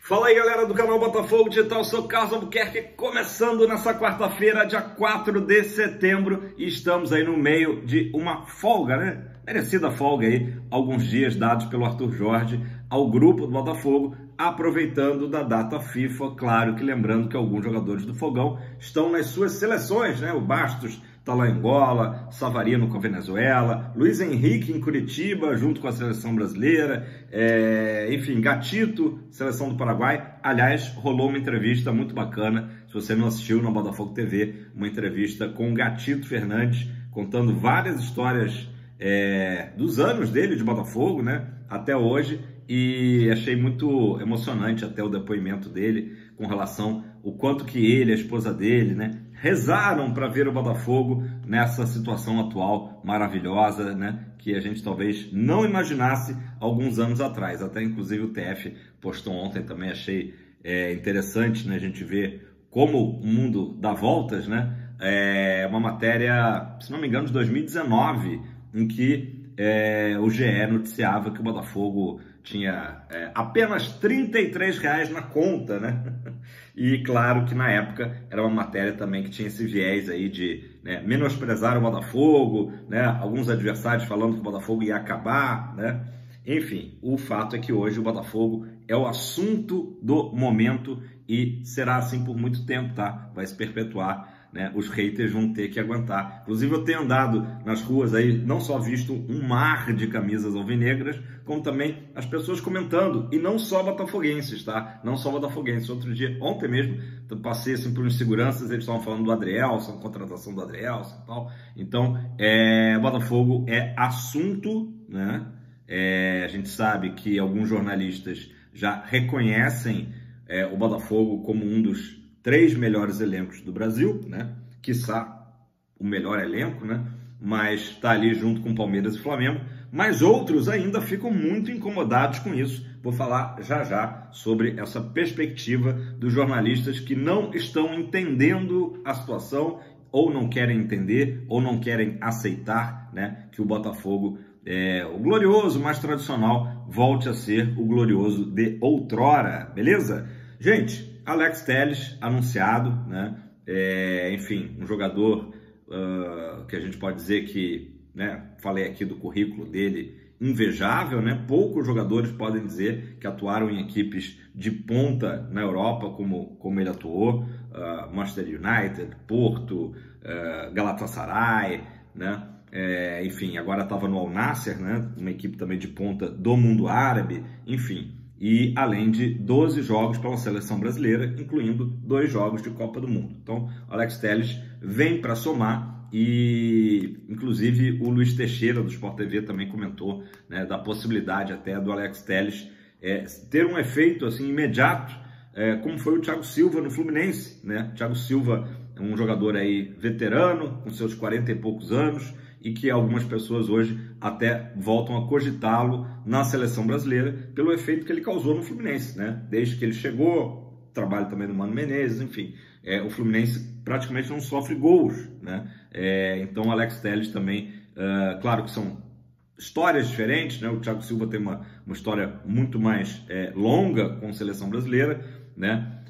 Fala aí, galera do canal Botafogo Digital, sou Carlos Albuquerque, começando nessa quarta-feira, dia 4 de setembro, e estamos aí no meio de uma folga, né? Merecida folga aí, alguns dias dados pelo Arthur Jorge ao grupo do Botafogo, aproveitando da data FIFA, claro que lembrando que alguns jogadores do Fogão estão nas suas seleções, né? O Bastos está lá em Angola, Savarino com a Venezuela, Luiz Henrique em Curitiba, junto com a seleção brasileira, enfim, Gatito, seleção do Paraguai. Aliás, rolou uma entrevista muito bacana, se você não assistiu na Botafogo TV, uma entrevista com o Gatito Fernandes, contando várias histórias dos anos dele de Botafogo, né, até hoje, e achei muito emocionante até o depoimento dele com relação ao quanto que ele, a esposa dele, né, rezaram para ver o Botafogo nessa situação atual maravilhosa, né, que a gente talvez não imaginasse alguns anos atrás. Até inclusive o TF postou ontem também, achei interessante, né, a gente ver como o mundo dá voltas, né, uma matéria, se não me engano, de 2019, em que o GE noticiava que o Botafogo tinha apenas R$33 na conta, né? E claro que na época era uma matéria também que tinha esse viés aí de menosprezar o Botafogo, né? Alguns adversários falando que o Botafogo ia acabar, né? Enfim, o fato é que hoje o Botafogo é o assunto do momento e será assim por muito tempo, tá? Vai se perpetuar, né? Os haters vão ter que aguentar. Inclusive eu tenho andado nas ruas aí, não só visto um mar de camisas alvinegras, como também as pessoas comentando, e não só botafoguenses, tá? Não só botafoguenses. Outro dia, ontem mesmo, eu passei assim por uns seguranças, eles estavam falando do Adrielson, contratação do Adrielson e tal. Então, Botafogo é assunto, né? A gente sabe que alguns jornalistas já reconhecem o Botafogo como um dos 3 melhores elencos do Brasil, né? Quiçá o melhor elenco, né? Mas está ali junto com Palmeiras e Flamengo. Mas outros ainda ficam muito incomodados com isso. Vou falar já já sobre essa perspectiva dos jornalistas que não estão entendendo a situação, ou não querem entender, ou não querem aceitar, né, que o Botafogo, o glorioso, mais tradicional, volte a ser o glorioso de outrora, beleza? Gente, Alex Telles anunciado, né? Enfim, um jogador que a gente pode dizer que, né, falei aqui do currículo dele, invejável, né? Poucos jogadores podem dizer que atuaram em equipes de ponta na Europa como ele atuou, Manchester United, Porto, Galatasaray, né? Enfim, agora estava no Al Nassr, né? Uma equipe também de ponta do mundo árabe, enfim. E além de 12 jogos pela seleção brasileira, incluindo 2 jogos de Copa do Mundo. Então, Alex Telles vem para somar e, inclusive, o Luiz Teixeira, do Sport TV, também comentou, né, da possibilidade até do Alex Telles ter um efeito assim, imediato, como foi o Thiago Silva no Fluminense, né? Thiago Silva é um jogador aí veterano, com seus 40 e poucos anos, e que algumas pessoas hoje até voltam a cogitá-lo na seleção brasileira pelo efeito que ele causou no Fluminense, né? Desde que ele chegou, trabalho também no Mano Menezes, enfim, o Fluminense praticamente não sofre gols, né? Então, Alex Telles também, claro que são histórias diferentes, né? O Thiago Silva tem uma história muito mais longa com a seleção brasileira, né?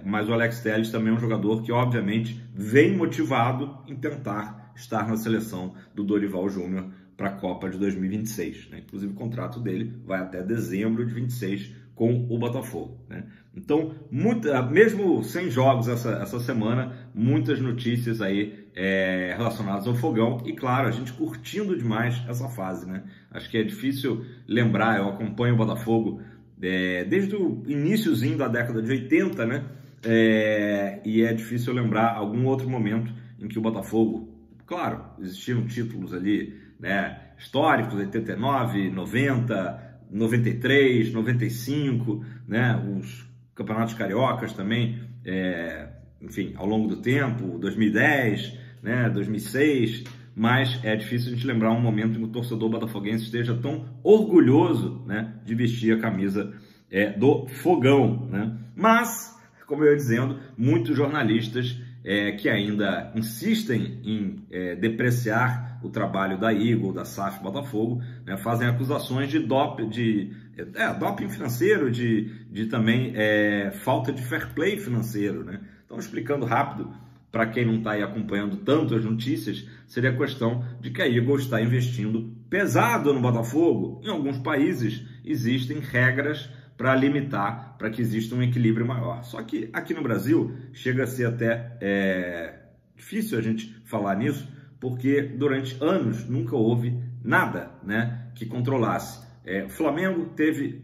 Mas o Alex Telles também é um jogador que, obviamente, vem motivado em tentar estar na seleção do Dorival Júnior para a Copa de 2026. Né? Inclusive, o contrato dele vai até dezembro de 26 com o Botafogo. Né? Então, mesmo sem jogos essa semana, muitas notícias aí relacionadas ao Fogão. E, claro, a gente curtindo demais essa fase. Né? Acho que é difícil lembrar, eu acompanho o Botafogo desde o iniciozinho da década de 80, né? E é difícil lembrar algum outro momento em que o Botafogo, claro, existiam títulos ali, né, históricos, 89, 90, 93, 95, né, os campeonatos cariocas também, enfim, ao longo do tempo, 2010, né, 2006, mas é difícil a gente lembrar um momento em que o torcedor botafoguense esteja tão orgulhoso, né, de vestir a camisa do Fogão, né? Mas, como eu ia dizendo, muitos jornalistas que ainda insistem em depreciar o trabalho da Eagle, da SAF Botafogo, né, fazem acusações de doping financeiro, de também falta de fair play financeiro, né? Então, explicando rápido, para quem não está aí acompanhando tanto as notícias, seria a questão de que a Eagle está investindo pesado no Botafogo. Em alguns países existem regras para limitar, para que exista um equilíbrio maior. Só que aqui no Brasil chega a ser até difícil a gente falar nisso, porque durante anos nunca houve nada, né, que controlasse. O Flamengo teve,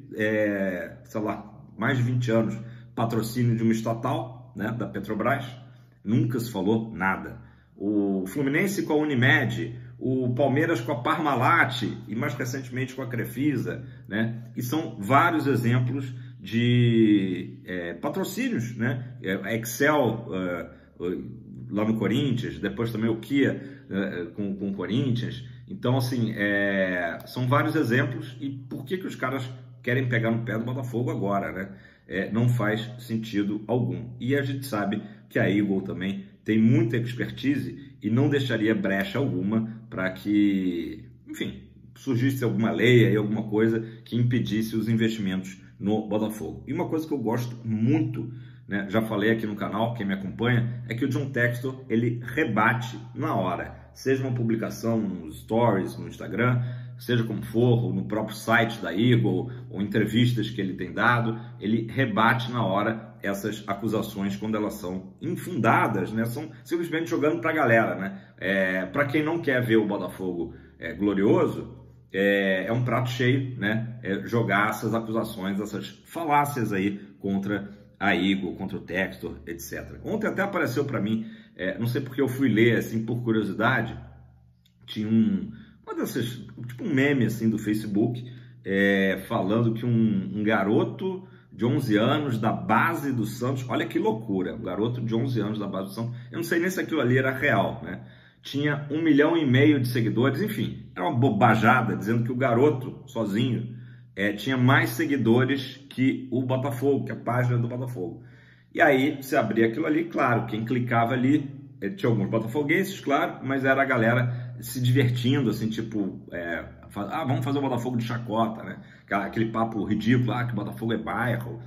sei lá, mais de 20 anos patrocínio de uma estatal, né, da Petrobras, nunca se falou nada. O Fluminense com a Unimed, o Palmeiras com a Parmalat e mais recentemente com a Crefisa, né? E são vários exemplos de patrocínios, né? A Excel lá no Corinthians, depois também o Kia com o Corinthians. Então, assim, são vários exemplos. E por que os caras querem pegar no pé do Botafogo agora, né? Não faz sentido algum. E a gente sabe que a Eagle também tem muita expertise e não deixaria brecha alguma para que, enfim, surgisse alguma lei aí, alguma coisa que impedisse os investimentos no Botafogo. E uma coisa que eu gosto muito, né, já falei aqui no canal, quem me acompanha, é que o John Textor, ele rebate na hora, seja uma publicação nos stories, no Instagram, seja como for, ou no próprio site da Eagle, ou entrevistas que ele tem dado, ele rebate na hora essas acusações quando elas são infundadas, né? São simplesmente jogando para a galera, né? Para quem não quer ver o Botafogo glorioso, é um prato cheio, né? Jogar essas acusações, essas falácias aí contra a Eagle, contra o Textor, etc. Ontem até apareceu para mim, não sei porque eu fui ler, assim, por curiosidade, tinha uma dessas, tipo um meme assim do Facebook, falando que um garoto de 11 anos da base do Santos, olha que loucura, um garoto de 11 anos da base do Santos, eu não sei nem se aquilo ali era real, né? Tinha 1,5 milhão de seguidores, enfim, era uma bobajada, dizendo que o garoto, sozinho, tinha mais seguidores que o Botafogo, que a página do Botafogo. E aí, você abria aquilo ali, claro, quem clicava ali, tinha alguns botafoguenses, claro, mas era a galera se divertindo, assim, tipo, vamos fazer o Botafogo de chacota, né? Aquele papo ridículo, que o Botafogo é bairro.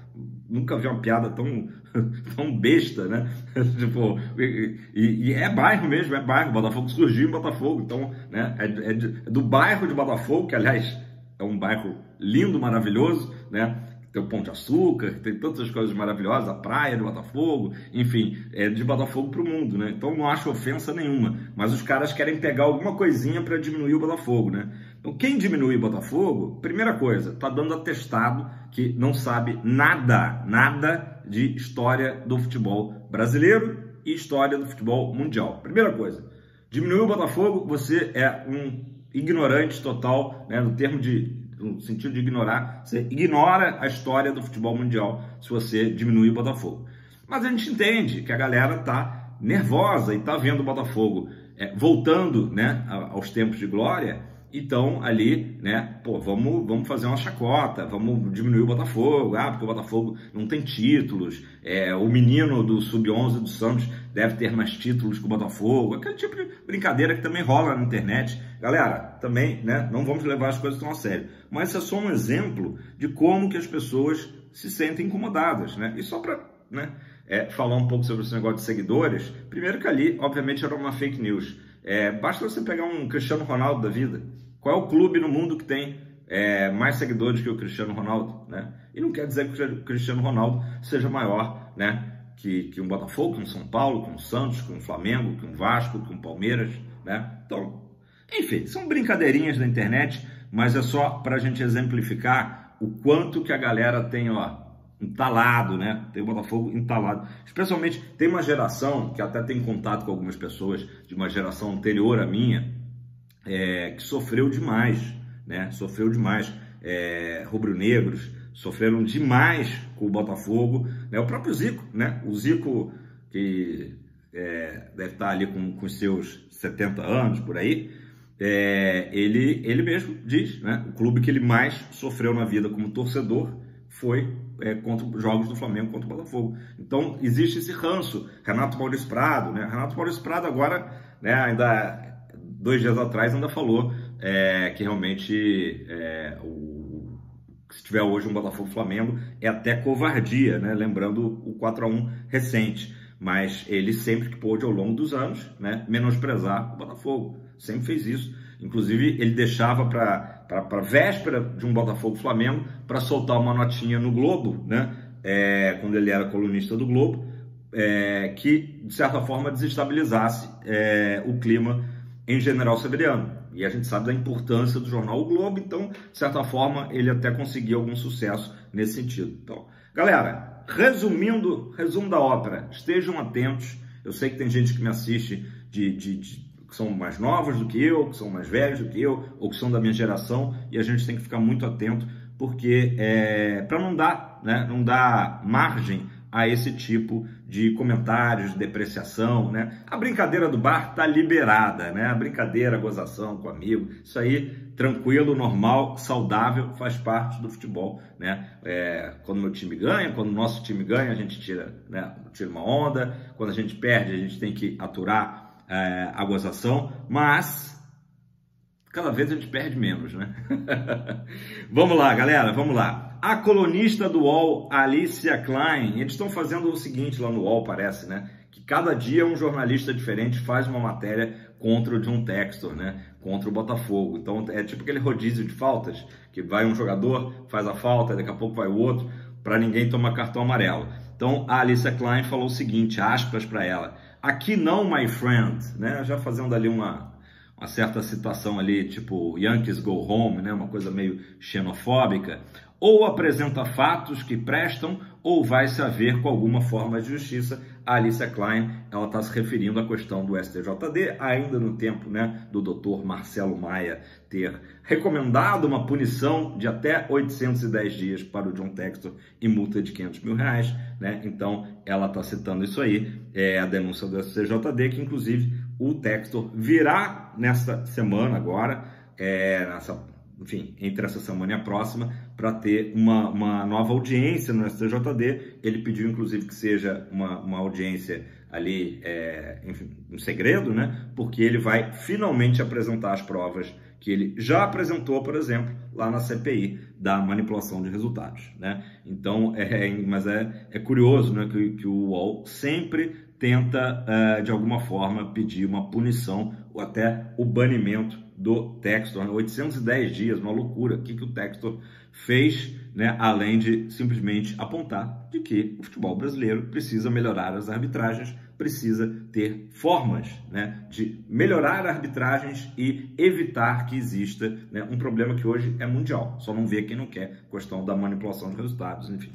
Nunca vi uma piada tão besta, né? Tipo, e é bairro mesmo, é bairro. O Botafogo surgiu em Botafogo, então, né? É do bairro de Botafogo, que aliás é um bairro lindo, maravilhoso, né? Tem o Pão de Açúcar, tem tantas coisas maravilhosas, a praia de Botafogo, enfim, de Botafogo para o mundo, né? Então não acho ofensa nenhuma, mas os caras querem pegar alguma coisinha para diminuir o Botafogo, né? Então quem diminui o Botafogo, primeira coisa, tá dando atestado que não sabe nada de história do futebol brasileiro e história do futebol mundial. Primeira coisa, diminuir o Botafogo, você é um ignorante total, né? No sentido de ignorar, você ignora a história do futebol mundial se você diminuir o Botafogo. Mas a gente entende que a galera tá nervosa e tá vendo o Botafogo voltando, né, aos tempos de glória, então ali, né, pô, vamos fazer uma chacota, vamos diminuir o Botafogo, porque o Botafogo não tem títulos, o menino do Sub-11 do Santos deve ter mais títulos que o Botafogo, aquele tipo de brincadeira que também rola na internet. Galera, também, né, não vamos levar as coisas tão a sério, mas isso é só um exemplo de como que as pessoas se sentem incomodadas, né, e só para, né, falar um pouco sobre esse negócio de seguidores, primeiro que ali, obviamente, era uma fake news. Basta você pegar um Cristiano Ronaldo da vida. Qual é o clube no mundo que tem mais seguidores que o Cristiano Ronaldo, né? E não quer dizer que o Cristiano Ronaldo seja maior, né, que um Botafogo, que um São Paulo, que um Santos, que um Flamengo, que um Vasco, que um Palmeiras, né? Então, enfim, são brincadeirinhas da internet, mas é só para a gente exemplificar o quanto que a galera tem, entalado, né? Tem o Botafogo entalado. Especialmente, tem uma geração, que até tem contato com algumas pessoas de uma geração anterior à minha, que sofreu demais, né? Sofreu demais. Rubro-negros sofreram demais com o Botafogo, né? O próprio Zico, né? O Zico, que deve estar ali com os seus 70 anos, por aí, ele mesmo diz, né? O clube que ele mais sofreu na vida como torcedor foi contra os jogos do Flamengo contra o Botafogo. Então, existe esse ranço. Renato Maurício Prado, né? Renato Maurício Prado agora, né, ainda 2 dias atrás, ainda falou que realmente Se tiver hoje um Botafogo-Flamengo, é até covardia, né? Lembrando o 4-1 recente. Mas ele sempre que pôde, ao longo dos anos, né, menosprezar o Botafogo. Sempre fez isso. Inclusive, ele deixava para a véspera de um Botafogo-Flamengo para soltar uma notinha no Globo, né? Quando ele era colunista do Globo, que, de certa forma, desestabilizasse o clima em General Severiano. E a gente sabe da importância do jornal O Globo, então, de certa forma, ele até conseguiu algum sucesso nesse sentido. Então, galera, resumo da ópera, estejam atentos. Eu sei que tem gente que me assiste que são mais novos do que eu, que são mais velhos do que eu, ou que são da minha geração, e a gente tem que ficar muito atento, porque para não dar margem a esse tipo de comentários, de depreciação, né? A brincadeira do bar tá liberada, né? A brincadeira, a gozação com o amigo, isso aí, tranquilo, normal, saudável, faz parte do futebol, né? Quando o meu time ganha, quando o nosso time ganha, a gente tira uma onda, quando a gente perde, a gente tem que aturar a gozação, mas cada vez a gente perde menos, né? Vamos lá, galera, vamos lá. A colunista do UOL, Alicia Klein, eles estão fazendo o seguinte lá no UOL, parece, né? Que cada dia um jornalista diferente faz uma matéria contra o John Textor, né? Contra o Botafogo. Então é tipo aquele rodízio de faltas, que vai um jogador, faz a falta, daqui a pouco vai o outro, para ninguém tomar cartão amarelo. Então a Alicia Klein falou o seguinte, aspas para ela: aqui não, my friend, né? Já fazendo ali uma certa citação ali, tipo Yankees go home, né? Uma coisa meio xenofóbica. Ou apresenta fatos que prestam, ou vai se haver com alguma forma de justiça. A Alicia Klein, ela está se referindo à questão do STJD, ainda no tempo, né, do Dr. Marcelo Maia ter recomendado uma punição de até 810 dias para o John Textor e multa de R$500 mil, né? Então, ela está citando isso aí, a denúncia do STJD, que inclusive o Textor virá nessa semana agora, entre essa semana e a próxima, para ter uma nova audiência no STJD. Ele pediu, inclusive, que seja uma audiência ali, em segredo, né? Porque ele vai finalmente apresentar as provas que ele já apresentou, por exemplo, lá na CPI da manipulação de resultados, né? Então, mas é curioso, né, que o UOL sempre tenta, de alguma forma, pedir uma punição ou até o banimento do Textor. 810 dias, uma loucura. O que o Textor fez, né, além de simplesmente apontar de que o futebol brasileiro precisa melhorar as arbitragens, precisa ter formas, né, de melhorar arbitragens e evitar que exista, né, um problema que hoje é mundial. Só não vê quem não quer, questão da manipulação de resultados, enfim.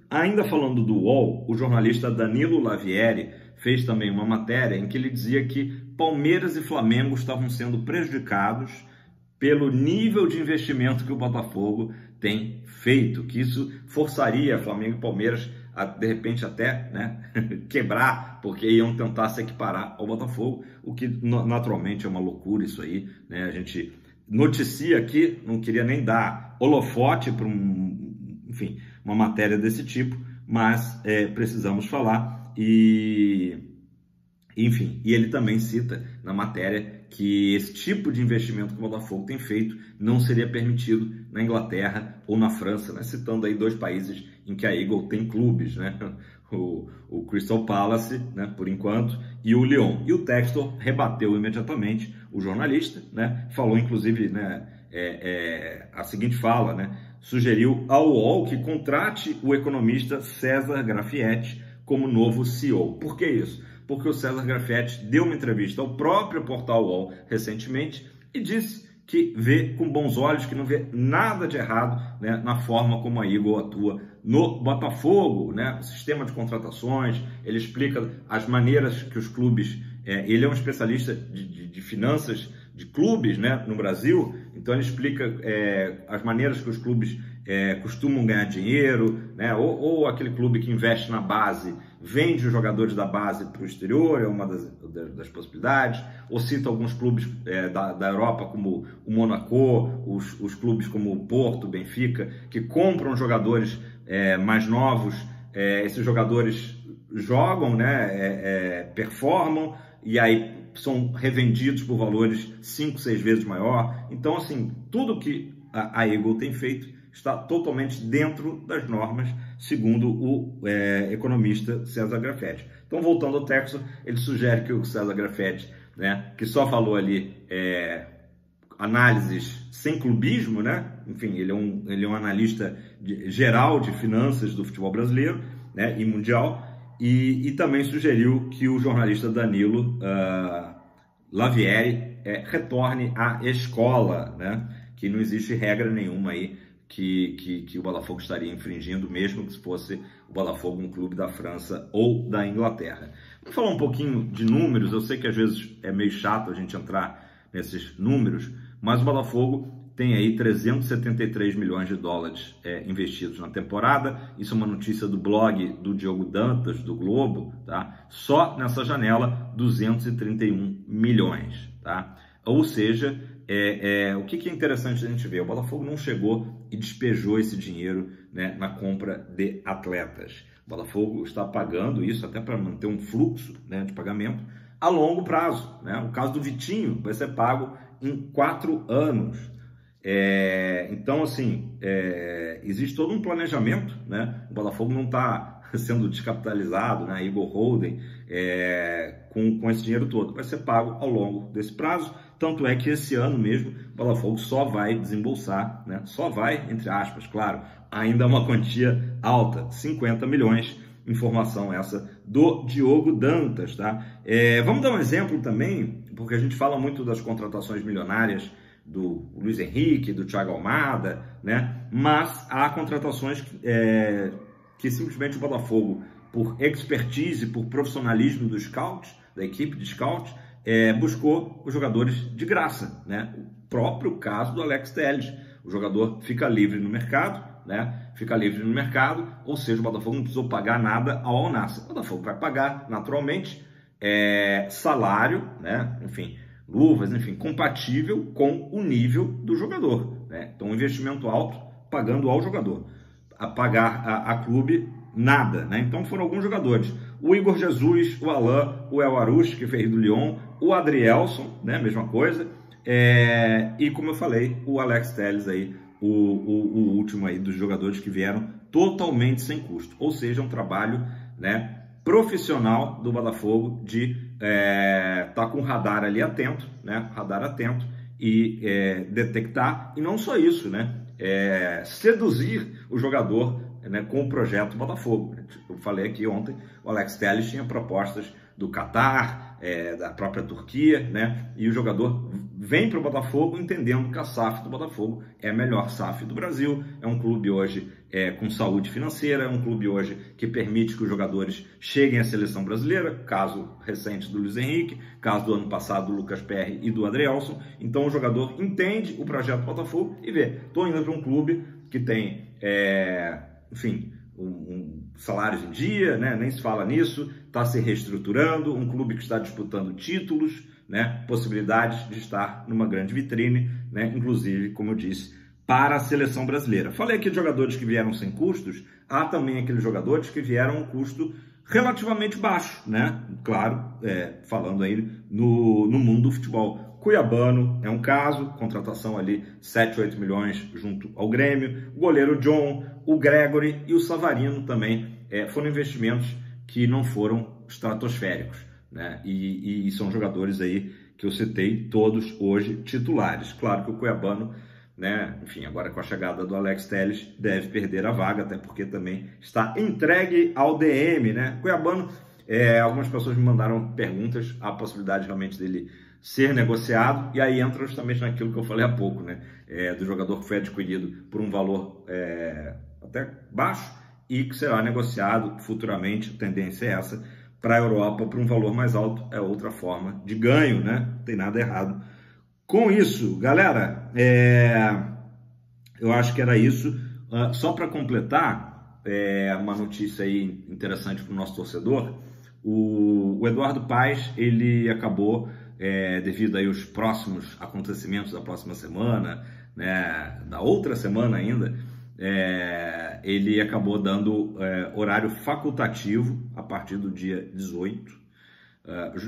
Ainda falando do UOL, o jornalista Danilo Lavieri fez também uma matéria em que ele dizia que Palmeiras e Flamengo estavam sendo prejudicados pelo nível de investimento que o Botafogo tem feito, que isso forçaria Flamengo e Palmeiras a, de repente, até, né, quebrar, porque iam tentar se equiparar ao Botafogo, o que naturalmente é uma loucura isso aí, né? A gente noticia aqui, não queria nem dar holofote para uma matéria desse tipo, mas precisamos falar. E ele também cita na matéria que esse tipo de investimento que o Botafogo tem feito não seria permitido na Inglaterra ou na França, né? Citando aí dois países em que a Eagle tem clubes, né? O Crystal Palace, né, por enquanto, e o Lyon. E o Textor rebateu imediatamente o jornalista, né? Falou, inclusive, né, a seguinte fala, né? Sugeriu ao UOL que contrate o economista César Grafietti como novo CEO. Por que isso? Porque o César Grafietti deu uma entrevista ao próprio portal UOL recentemente e disse que vê com bons olhos, que não vê nada de errado, né, na forma como a Eagle atua no Botafogo, né, o sistema de contratações. Ele explica as maneiras que os clubes... ele é um especialista de finanças de clubes, né, no Brasil, então ele explica as maneiras que os clubes costumam ganhar dinheiro, né, ou aquele clube que investe na base, vende os jogadores da base para o exterior, é uma das possibilidades, ou cita alguns clubes da Europa, como o Monaco, os clubes como o Porto, Benfica, que compram jogadores mais novos, esses jogadores jogam, né, performam, e aí são revendidos por valores 5, 6 vezes maior. Então, assim, tudo que a Eagle tem feito está totalmente dentro das normas, segundo o economista César Grafetti. Então, voltando ao texto, ele sugere que o César Grafetti, né, que só falou ali análises sem clubismo, né? Enfim, ele é um analista geral de finanças do futebol brasileiro, né, e mundial, e também sugeriu que o jornalista Danilo Lavieri retorne à escola, né? Que não existe regra nenhuma aí que o Botafogo estaria infringindo, mesmo que fosse o Botafogo um clube da França ou da Inglaterra. Vamos falar um pouquinho de números. Eu sei que às vezes é meio chato a gente entrar nesses números, mas o Botafogo tem aí 373 milhões de dólares investidos na temporada. Isso é uma notícia do blog do Diogo Dantas, do Globo, tá? Só nessa janela, 231 milhões, tá? Ou seja, o que é interessante a gente ver? O Botafogo não chegou e despejou esse dinheiro, né, na compra de atletas. O Botafogo está pagando isso até para manter um fluxo, né, de pagamento a longo prazo, né? O caso do Vitinho vai ser pago em 4 anos. Então, assim, existe todo um planejamento, né? O Botafogo não está sendo descapitalizado, né? Igor Holden, com esse dinheiro todo. Vai ser pago ao longo desse prazo. Tanto é que esse ano mesmo o Botafogo só vai desembolsar, né? Só vai, entre aspas, claro, ainda uma quantia alta, 50 milhões. Informação essa do Diogo Dantas, tá? Vamos dar um exemplo também, porque a gente fala muito das contratações milionárias do Luiz Henrique, do Thiago Almada, né? Mas há contratações que simplesmente o Botafogo, por expertise, por profissionalismo do scout, da equipe de scout, buscou os jogadores de graça, né? O próprio caso do Alex Telles. O jogador fica livre no mercado, né? Fica livre no mercado, ou seja, o Botafogo não precisou pagar nada ao Al Nassr. O Botafogo vai pagar naturalmente salário, né? Enfim, luvas, enfim, compatível com o nível do jogador, né? Então, um investimento alto pagando ao jogador, a pagar a clube nada, né? Então foram alguns jogadores: o Igor Jesus, o Alain, o El Arouche, que veio do Lyon, o Adrielson, né? Mesma coisa, e como eu falei, o Alex Telles aí, o último aí dos jogadores que vieram totalmente sem custo, ou seja, um trabalho, né, profissional do Botafogo de tá com o radar ali atento, né, radar atento e detectar, e não só isso, né, seduzir o jogador, né, com o projeto Botafogo. Eu falei aqui ontem, o Alex Telles tinha propostas do Catar, da própria Turquia, né? E o jogador vem para o Botafogo entendendo que a SAF do Botafogo é a melhor SAF do Brasil. É um clube hoje com saúde financeira, é um clube hoje que permite que os jogadores cheguem à seleção brasileira, caso recente do Luiz Henrique, caso do ano passado do Lucas Perry e do Adrielson. Então o jogador entende o projeto Botafogo e vê, estou indo para um clube que tem, enfim, salários em dia, né? Nem se fala nisso, está se reestruturando, um clube que está disputando títulos, né? Possibilidades de estar numa grande vitrine, né? Inclusive, como eu disse, para a seleção brasileira. Falei aqui de jogadores que vieram sem custos, há também aqueles jogadores que vieram a um custo relativamente baixo, né? Claro, falando aí no mundo do futebol. Cuiabano é um caso, contratação ali 7, 8 milhões junto ao Grêmio, o goleiro John, o Gregory e o Savarino também foram investimentos que não foram estratosféricos, né? E são jogadores aí que eu citei, todos hoje titulares. Claro que o Cuiabano, né, enfim, agora com a chegada do Alex Telles, deve perder a vaga, até porque também está entregue ao DM, né? Cuiabano, algumas pessoas me mandaram perguntas, a possibilidade realmente dele ser negociado, e aí entra justamente naquilo que eu falei há pouco, né? Do jogador que foi adquirido por um valor até baixo e que será negociado futuramente, a tendência é essa, para a Europa por um valor mais alto. É outra forma de ganho, né? Não tem nada errado com isso. Galera, eu acho que era isso. Só para completar, uma notícia aí interessante para o nosso torcedor, o Eduardo Paes, ele acabou, devido aí aos próximos acontecimentos da próxima semana, né, da outra semana ainda, ele acabou dando horário facultativo a partir do dia 18,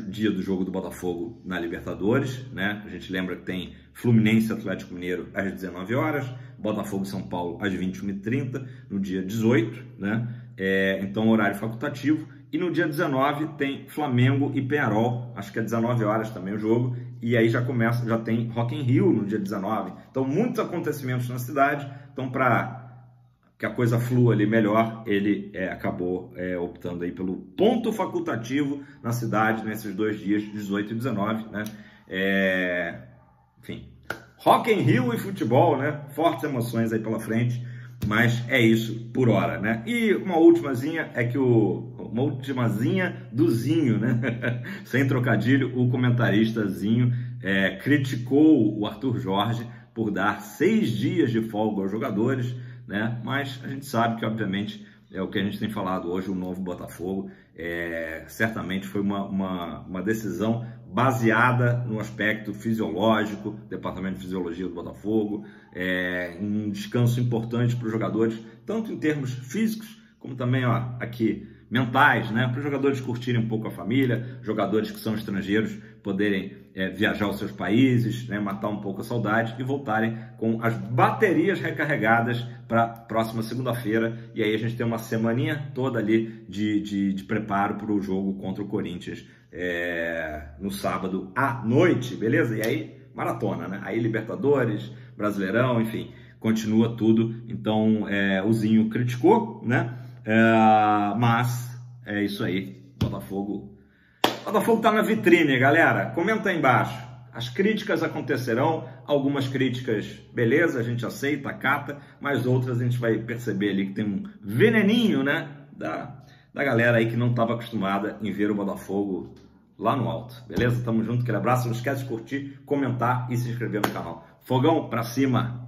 dia do jogo do Botafogo na Libertadores, né? A gente lembra que tem Fluminense e Atlético Mineiro às 19 horas, Botafogo e São Paulo às 21h30, no dia 18, né? Então horário facultativo. E no dia 19 tem Flamengo e Peñarol, acho que é 19 horas também o jogo, e aí já tem Rock in Rio no dia 19. Então muitos acontecimentos na cidade, então para que a coisa flua ali melhor, ele acabou optando aí pelo ponto facultativo na cidade nesses 2 dias, 18 e 19, né? Enfim, Rock in Rio e futebol, né? Fortes emoções aí pela frente. Mas é isso por hora, né? E uma ultimazinha uma ultimazinha do Zinho, né? Sem trocadilho, o comentarista Zinho criticou o Arthur Jorge por dar 6 dias de folga aos jogadores, né? Mas a gente sabe que, obviamente, é o que a gente tem falado hoje, o novo Botafogo. Certamente foi uma decisão baseada no aspecto fisiológico, Departamento de Fisiologia do Botafogo, um descanso importante para os jogadores, tanto em termos físicos, como também aqui mentais, né? Para os jogadores curtirem um pouco a família, jogadores que são estrangeiros poderem viajar aos seus países, né? Matar um pouco a saudade e voltarem com as baterias recarregadas para a próxima segunda-feira. E aí a gente tem uma semaninha toda ali de preparo para o jogo contra o Corinthians no sábado à noite, beleza? E aí maratona, né? Aí Libertadores, Brasileirão, enfim, continua tudo. Então o Zinho criticou, né? Mas é isso aí, Botafogo tá na vitrine, galera. Comenta aí embaixo. As críticas acontecerão, algumas críticas, beleza, a gente aceita, acata, mas outras a gente vai perceber ali que tem um veneninho, né, da galera aí que não estava acostumada em ver o Botafogo lá no alto, beleza? Tamo junto, aquele abraço, não esquece de curtir, comentar e se inscrever no canal. Fogão pra cima!